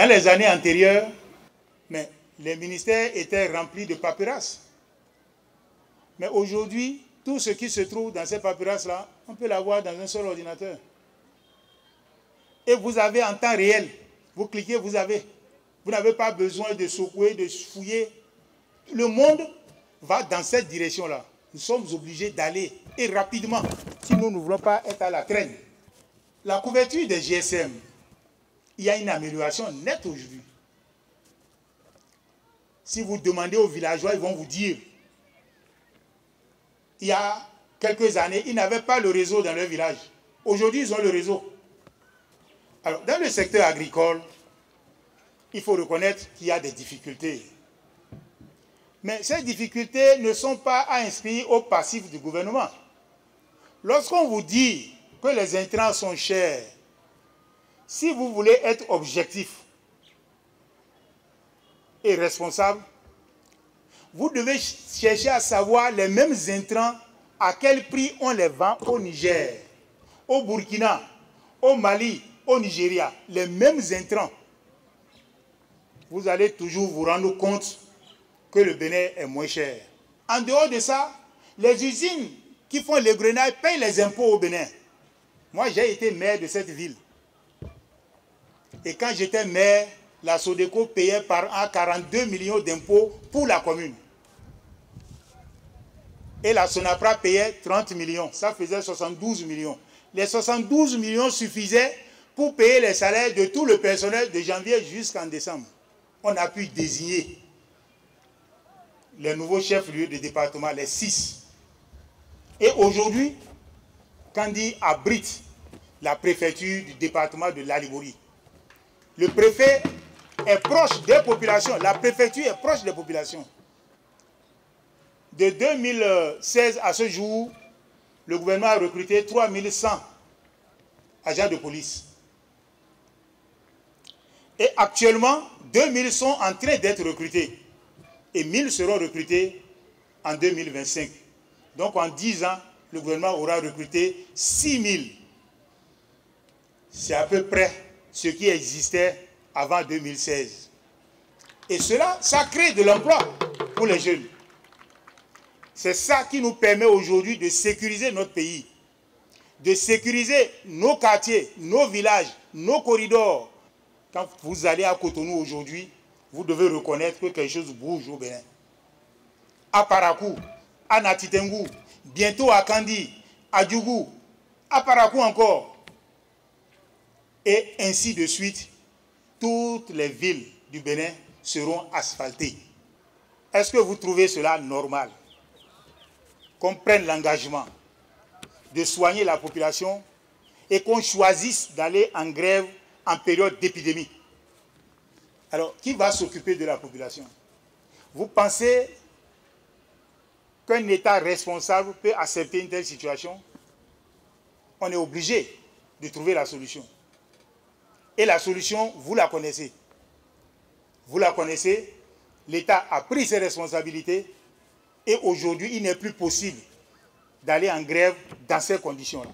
Dans les années antérieures, mais les ministères étaient remplis de paperasses. Mais aujourd'hui, tout ce qui se trouve dans ces paperasses-là, on peut l'avoir dans un seul ordinateur. Et vous avez en temps réel. Vous cliquez, vous avez. Vous n'avez pas besoin de secouer, de fouiller. Le monde va dans cette direction-là. Nous sommes obligés d'aller, et rapidement, si nous ne voulons pas être à la traîne. La couverture des GSM, il y a une amélioration nette aujourd'hui. Si vous demandez aux villageois, ils vont vous dire, il y a quelques années, ils n'avaient pas le réseau dans leur village. Aujourd'hui, ils ont le réseau. Alors, dans le secteur agricole, il faut reconnaître qu'il y a des difficultés. Mais ces difficultés ne sont pas à inscrire au passif du gouvernement. Lorsqu'on vous dit que les intrants sont chers, si vous voulez être objectif et responsable, vous devez chercher à savoir les mêmes intrants, à quel prix on les vend au Niger, au Burkina, au Mali, au Nigeria, les mêmes intrants. Vous allez toujours vous rendre compte que le Bénin est moins cher. En dehors de ça, les usines qui font les grenailles payent les impôts au Bénin. Moi, j'ai été maire de cette ville. Et quand j'étais maire, la Sodeco payait par an 42 millions d'impôts pour la commune. Et la Sonapra payait 30 millions. Ça faisait 72 millions. Les 72 millions suffisaient pour payer les salaires de tout le personnel de janvier jusqu'en décembre. On a pu désigner les nouveaux chefs-lieux de département, les 6. Et aujourd'hui, Kandi abrite la préfecture du département de l'Alibouri. Le préfet est proche des populations, la préfecture est proche des populations. De 2016 à ce jour, le gouvernement a recruté 3100 agents de police. Et actuellement, 2000 sont en train d'être recrutés. Et 1000 seront recrutés en 2025. Donc en 10 ans, le gouvernement aura recruté 6000. C'est à peu près ce qui existait avant 2016. Et cela, ça crée de l'emploi pour les jeunes. C'est ça qui nous permet aujourd'hui de sécuriser notre pays, de sécuriser nos quartiers, nos villages, nos corridors. Quand vous allez à Cotonou aujourd'hui, vous devez reconnaître que quelque chose bouge au Bénin. À Parakou, à Natitengou, bientôt à Kandi, à Djougou, à Parakou encore. Et ainsi de suite, toutes les villes du Bénin seront asphaltées. Est-ce que vous trouvez cela normal? Qu'on prenne l'engagement de soigner la population et qu'on choisisse d'aller en grève en période d'épidémie. Alors, qui va s'occuper de la population? Vous pensez qu'un État responsable peut accepter une telle situation? On est obligé de trouver la solution. Et la solution, vous la connaissez. Vous la connaissez, l'État a pris ses responsabilités et aujourd'hui, il n'est plus possible d'aller en grève dans ces conditions-là.